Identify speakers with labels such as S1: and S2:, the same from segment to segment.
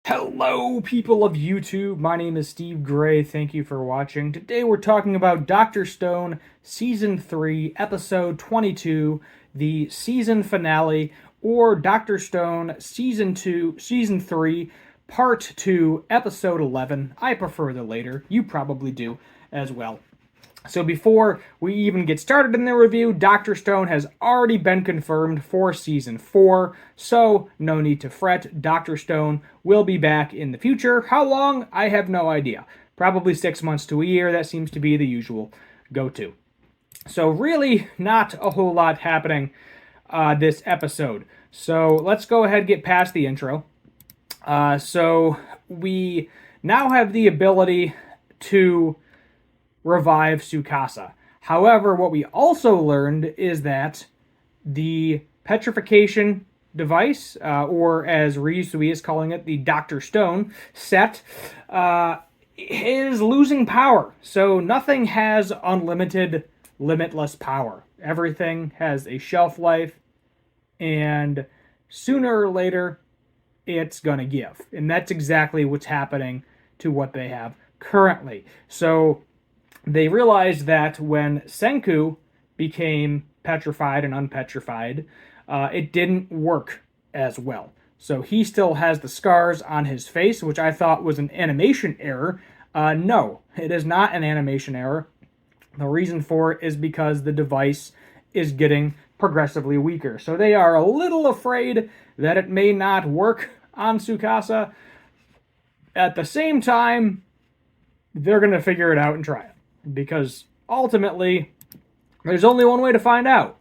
S1: Hello, people of YouTube. My name is Steve Gray. Thank you for watching. Today we're talking about Dr. Stone Season 3, Episode 22, the season finale, or Dr. Stone Season 2, Season 3, Part 2, Episode 11. I prefer the later. You probably do as well. So before we even get started in the review, Dr. Stone has already been confirmed for Season 4, so no need to fret. Dr. Stone will be back in the future. How long? I have no idea. Probably 6 months to a year. That seems to be the usual go-to. So really not a whole lot happening this episode. So let's go ahead and get past the intro. So we now have the ability to revive Tsukasa. However, what we also learned is that the petrification device, or as Ryusui is calling it, the Dr. Stone set, is losing power. So nothing has unlimited, limitless power. Everything has a shelf life, and sooner or later, it's going to give. And that's exactly what's happening to what they have currently. So they realized that when Senku became petrified and unpetrified, it didn't work as well. So he still has the scars on his face, which I thought was an animation error. No, it is not an animation error. The reason for it is because the device is getting progressively weaker. So they are a little afraid that it may not work on Tsukasa. At the same time, they're going to figure it out and try it. Because ultimately, there's only one way to find out,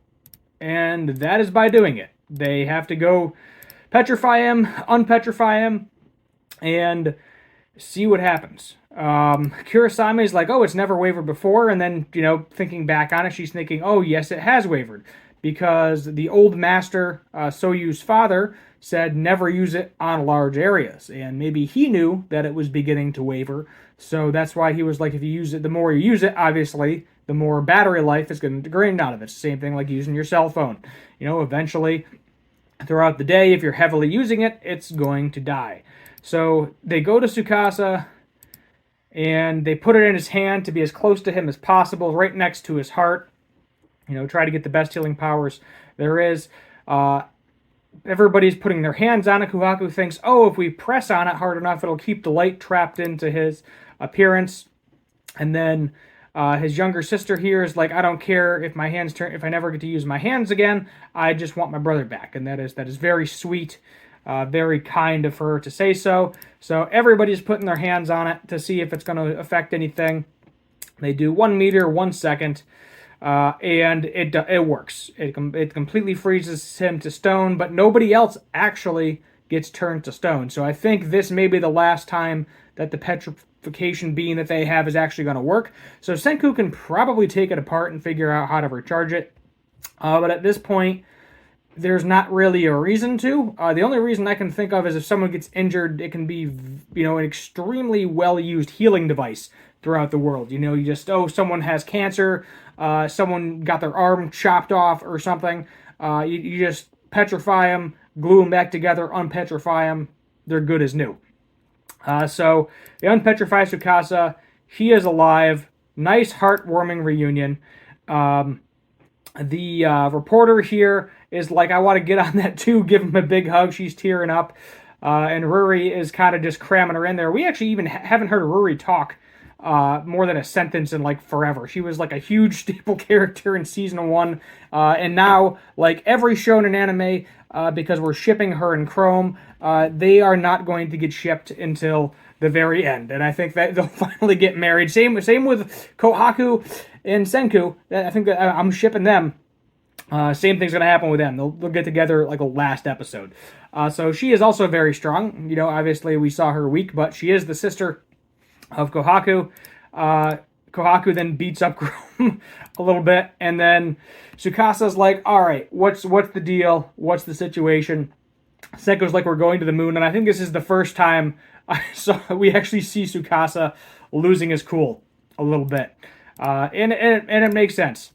S1: and that is by doing it. They have to go petrify him, unpetrify him, and see what happens. Kurosame is like, oh, it's never wavered before, and then, thinking back on it, she's thinking, oh, yes, it has wavered, because the old master, Soyu's father, said never use it on large areas, and maybe he knew that it was beginning to waver, so that's why he was like, if you use it, the more you use it, obviously, the more battery life is going to drain out of it. It's the same thing like using your cell phone. Eventually, throughout the day, if you're heavily using it, it's going to die. So they go to Tsukasa, and they put it in his hand to be as close to him as possible, right next to his heart. Try to get the best healing powers there is. Everybody's putting their hands on it. Kohaku thinks, oh, if we press on it hard enough, it'll keep the light trapped into his appearance. And then his younger sister here is like, I don't care if my hands turn, if I never get to use my hands again. I just want my brother back. And that is very sweet, very kind of her to say so. So everybody's putting their hands on it to see if it's going to affect anything. They do 1 meter, 1 second. And it works. It completely freezes him to stone, but nobody else actually gets turned to stone. So I think this may be the last time that the petrification beam that they have is actually going to work. So Senku can probably take it apart and figure out how to recharge it. But at this point, there's not really a reason to. The only reason I can think of is if someone gets injured, it can be, an extremely well-used healing device throughout the world. Someone has cancer, someone got their arm chopped off or something. You just petrify them, glue them back together, unpetrify them. They're good as new. So they unpetrify Tsukasa. He is alive. Nice, heartwarming reunion. The reporter here is like, I want to get on that too, give him a big hug. She's tearing up. And Ruri is kind of just cramming her in there. We actually even haven't heard Ruri talk more than a sentence in like forever. She was like a huge staple character in season 1. And now, like every shonen anime, because we're shipping her in Chrome, they are not going to get shipped until the very end. And I think that they'll finally get married. Same with Kohaku and Senku. I think that I'm shipping them. Same thing's going to happen with them. They'll get together like a last episode. So she is also very strong. Obviously we saw her weak, but she is the sister of Kohaku. Kohaku then beats up Chrome a little bit, and then Tsukasa's like, all right, what's the deal? What's the situation? Senku's like, we're going to the moon, and I think this is the first time we actually see Tsukasa losing his cool a little bit. And it makes sense.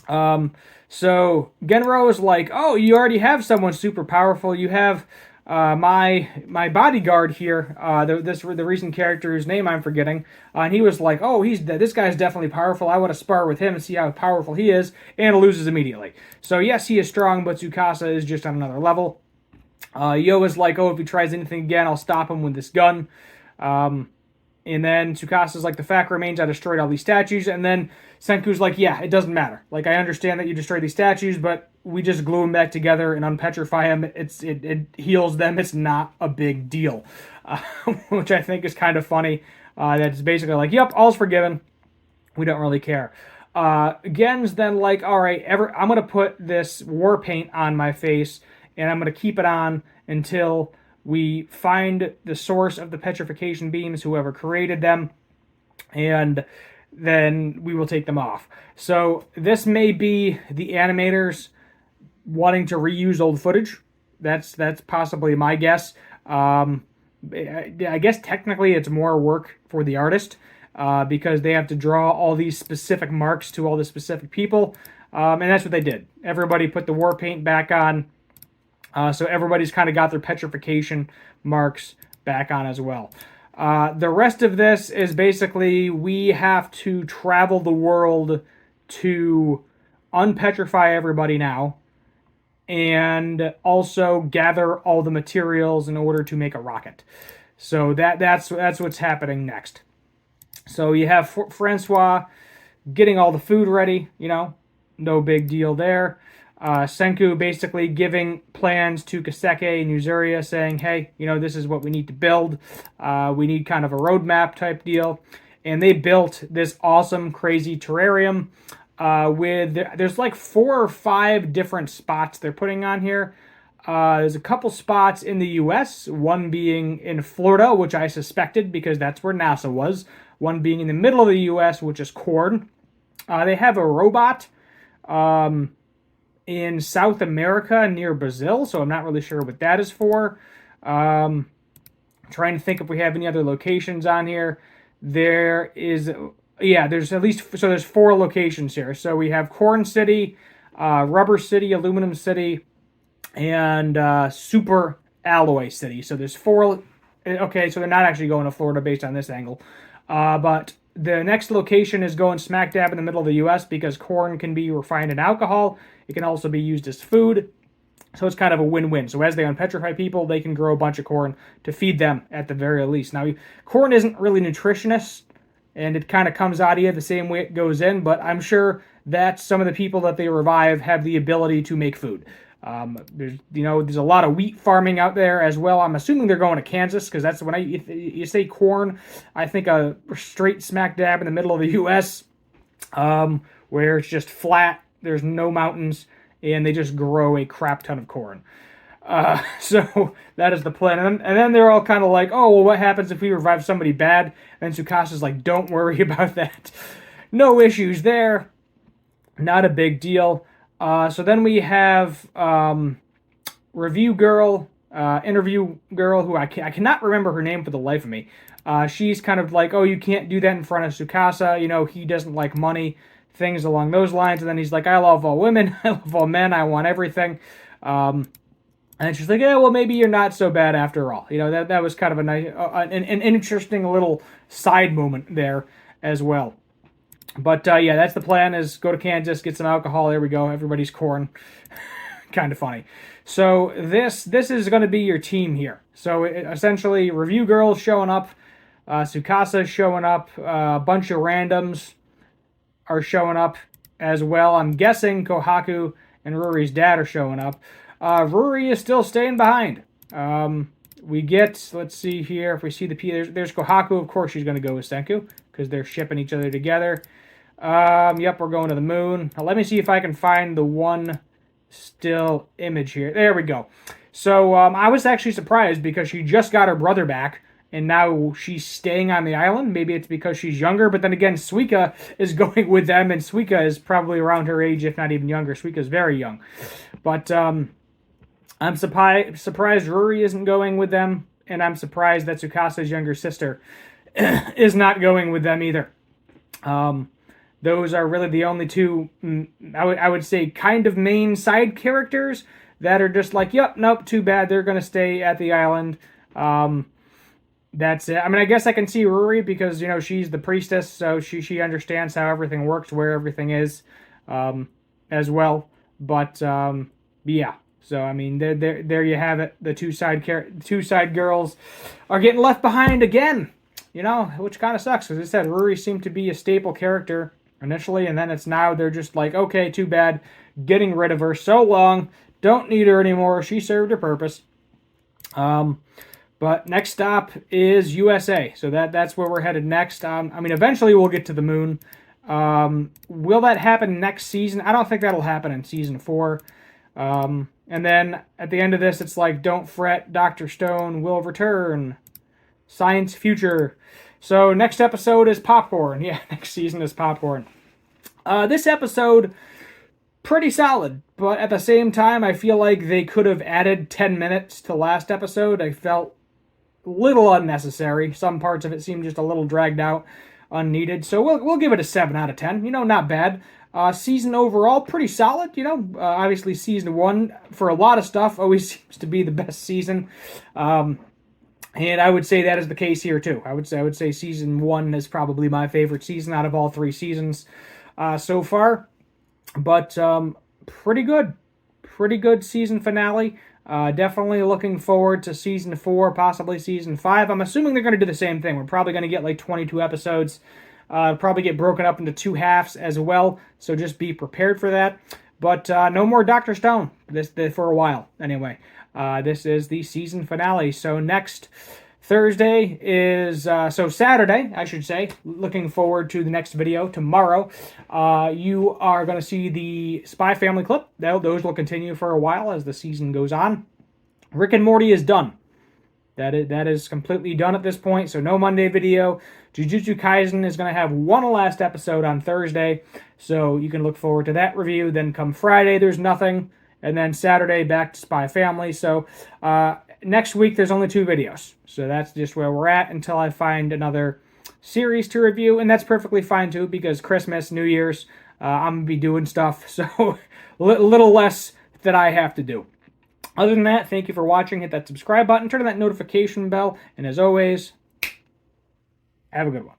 S1: So Genro is like, oh, you already have someone super powerful. You have my bodyguard here, the recent character's name I'm forgetting, and he was like, "Oh, this guy's definitely powerful. I want to spar with him and see how powerful he is," and loses immediately. So yes, he is strong, but Tsukasa is just on another level. Yo is like, "Oh, if he tries anything again, I'll stop him with this gun." And then Tsukasa's like, "The fact remains I destroyed all these statues." And then Senku's like, "Yeah, it doesn't matter. Like, I understand that you destroyed these statues, but we just glue them back together and unpetrify them. It heals them. It's not a big deal." Which I think is kind of funny. That's basically like, "Yep, all's forgiven. We don't really care." Gen's then like, "All right, I'm going to put this war paint on my face, and I'm going to keep it on until we find the source of the petrification beams, whoever created them, and then we will take them off." So this may be the animators wanting to reuse old footage. That's possibly my guess. I guess technically it's more work for the artist because they have to draw all these specific marks to all the specific people, and that's what they did. Everybody put the war paint back on. So everybody's kind of got their petrification marks back on as well. The rest of this is basically we have to travel the world to unpetrify everybody now, and also gather all the materials in order to make a rocket. So that's what's happening next. So you have Francois getting all the food ready, no big deal there. Senku basically giving plans to Kaseki and Yuzuria saying, "Hey, this is what we need to build. We need kind of a roadmap type deal." And they built this awesome, crazy terrarium there's like 4 or 5 different spots they're putting on here. There's a couple spots in the U.S., one being in Florida, which I suspected because that's where NASA was. One being in the middle of the U.S., which is Korn. They have a robot in South America near Brazil, so I'm not really sure what that is for. Trying to think if we have any other locations on here. There's at least, so there's 4 locations here. So we have Corn City, Rubber City, Aluminum City, and Super Alloy City. So there's 4. Okay, so they're not actually going to Florida based on this angle. But the next location is going smack dab in the middle of the U.S. because corn can be refined in alcohol. It can also be used as food. So it's kind of a win-win. So as they unpetrify people, they can grow a bunch of corn to feed them at the very least. Now, corn isn't really nutritious, and it kind of comes out of you the same way it goes in, but I'm sure that some of the people that they revive have the ability to make food. There's a lot of wheat farming out there as well. I'm assuming they're going to Kansas because that's when you say corn, I think a straight smack dab in the middle of the U.S. Where it's just flat. There's no mountains, and they just grow a crap ton of corn. So that is the plan. And then they're all kind of like, "Oh, well, what happens if we revive somebody bad?" And Tsukasa's like, "Don't worry about that. No issues there. Not a big deal." So then we have interview girl, who I cannot remember her name for the life of me. She's kind of like, "Oh, you can't do that in front of Tsukasa. He doesn't like money," things along those lines. And then he's like, "I love all women. I love all men. I want everything." And she's like, "Yeah, well, maybe you're not so bad after all." That was kind of a nice, an interesting little side moment there as well. But that's the plan: is go to Kansas, get some alcohol. There we go. Everybody's corn. Kind of funny. So this is going to be your team here. So essentially, Review Girl's showing up, Tsukasa's showing up, a bunch of randoms are showing up as well. I'm guessing Kohaku and Ruri's dad are showing up. Ruri is still staying behind. Let's see here, if we see there's Kohaku. Of course she's going to go with Senku because they're shipping each other together. Yep, we're going to the moon. Now, let me see if I can find the one still image here. There we go. So I was actually surprised because she just got her brother back, and now she's staying on the island. Maybe it's because she's younger, but then again, Suika is going with them, and Suika is probably around her age, if not even younger. Suika's very young. But I'm surprised Ruri isn't going with them, and I'm surprised that Tsukasa's younger sister is not going with them either. Those are really the only two, I would say, kind of main side characters that are just like, yep, nope, too bad. They're going to stay at the island. That's it. I mean, I guess I can see Ruri because, you know, she's the priestess, so she understands how everything works, where everything is, as well. But yeah. So I mean, there you have it. The two side girls are getting left behind again. You know, which kind of sucks because I said Ruri seemed to be a staple character initially, and then it's now they're just like, okay, too bad, getting rid of her. So long, don't need her anymore. She served her purpose. But next stop is USA. So that's where we're headed next. I mean, eventually we'll get to the moon. Will that happen next season? I don't think that'll happen in season 4. And then at the end of this, it's like, don't fret, Dr. Stone will return. Science future. So next episode is Popcorn. Yeah, next season is Popcorn. This episode, pretty solid. But at the same time, I feel like they could have added 10 minutes to last episode. I felt a little unnecessary. Some parts of it seemed just a little dragged out, unneeded. So we'll give it a 7 out of 10. You know, not bad. Season overall, pretty solid. You know, obviously season 1, for a lot of stuff, always seems to be the best season. And I would say that is the case here too. I would say season 1 is probably my favorite season out of all 3 seasons so far. But pretty good season finale. Definitely looking forward to season 4, possibly season 5. I'm assuming they're going to do the same thing. We're probably going to get like 22 episodes. Probably get broken up into 2 halves as well. So just be prepared for that. But no more Dr. Stone this for a while. Anyway, this is the season finale. So next Thursday is, Saturday, I should say. Looking forward to the next video tomorrow. You are going to see the Spy Family clip. Those will continue for a while as the season goes on. Rick and Morty is done. That is completely done at this point, so no Monday video. Jujutsu Kaisen is going to have one last episode on Thursday, so you can look forward to that review. Then come Friday, there's nothing. And then Saturday, back to Spy Family. So next week, there's only 2 videos. So that's just where we're at until I find another series to review. And that's perfectly fine, too, because Christmas, New Year's, I'm going to be doing stuff. So a little less that I have to do. Other than that, thank you for watching. Hit that subscribe button, turn on that notification bell. And as always, have a good one.